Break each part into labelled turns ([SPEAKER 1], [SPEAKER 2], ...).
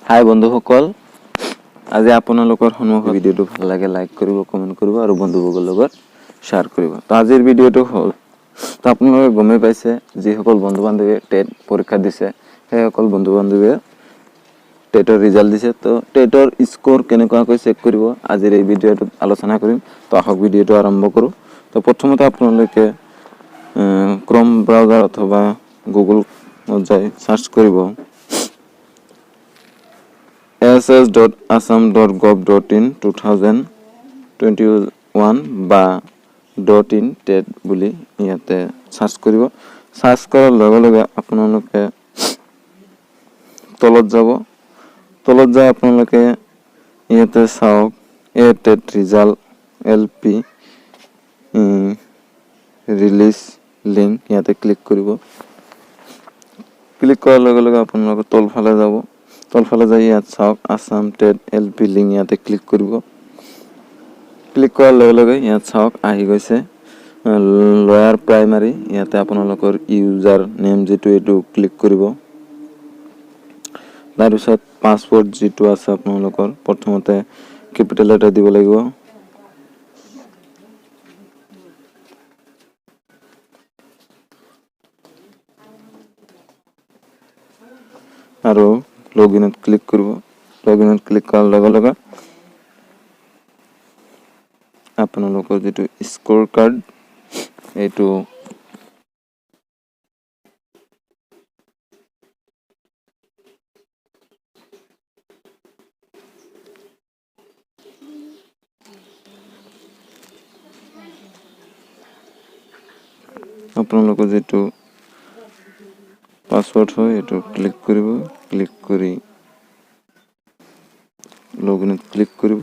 [SPEAKER 1] হাই বন্ধুসকল, আজি আপোনালোকৰ সন্মুখত ভিডিঅ'টো ভাল লাগে লাইক কৰিব, কমেণ্ট কৰিব আৰু বন্ধুবৰ্গৰ লগত শ্বেয়াৰ কৰিব। তো আজিৰ ভিডিঅ'টো হ'ল, তো আপোনালোকে গমেই পাইছে, যিসকল বন্ধু বান্ধৱীয়ে টেট পৰীক্ষা দিছে সেইসকল বন্ধু বান্ধৱীয়ে টেটৰ ৰিজাল্ট দিছে। তো টেটৰ স্ক'ৰ কেনেকুৱাকৈ চেক কৰিব আজিৰ এই ভিডিঅ'টোত আলোচনা কৰিম। তো আহক ভিডিঅ'টো আৰম্ভ কৰোঁ। তো প্ৰথমতে আপোনালোকে ক্ৰম ব্ৰাউজাৰ অথবা গুগলত যাই সাৰ্চ কৰিব ss.assam.gov.in 2021 বা .in টেট বুলি ইয়াতে সাৰ্চ কৰিব। সাৰ্চ কৰাৰ লগে লগে আপোনালোকে তলত যাই আপোনালোকে ইয়াতে চাওক এ TET result LP release link, ইয়াতে ক্লিক কৰিব। ক্লিক কৰাৰ লগে লগে আপোনালোকে তলফালে যাব, তলফালে যাই ইয়াত চাওক আসাম টেট LP লিংক, ইয়াতে ক্লিক কৰিব। ক্লিক কৰাৰ লগে লগে ইয়াত চাওক আহি গৈছে লয়াৰ প্ৰাইমাৰী, ইয়াতে আপোনালোকৰ ইউজাৰ নেম যিটো এইটো ক্লিক কৰিব। তাৰপিছত পাছৱৰ্ড যিটো আছে আপোনালোকৰ প্ৰথমতে কেপিটেল লেটাৰ দিব লাগিব। আৰু লগইনত ক্লিক কৰিব। লগইনত ক্লিক কৰাৰ লগে লগে আপোনালোকৰ যিটো স্ক'ৰ কাৰ্ড এইটো আপোনালোকৰ যিটো পাছৱৰ্ড হয় এইটো ক্লিক কৰিব। ক্লিক কৰি লগইনত ক্লিক কৰিব।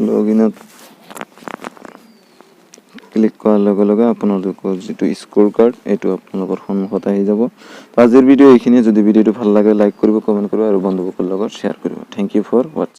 [SPEAKER 1] লগইনত ক্লিক কৰাৰ লগে লগে আপোনালোকৰ যিটো স্ক'ৰ কাৰ্ড এইটো আপোনালোকৰ সন্মুখত আহি যাব। তো আজিৰ ভিডিঅ' এইখিনিয়ে। যদি ভিডিঅ'টো ভাল লাগে লাইক কৰিব, কমেণ্ট কৰিব আৰু বন্ধুবৰ্গৰ লগত শ্বেয়াৰ কৰিব। Thank you for ৱাটচিং।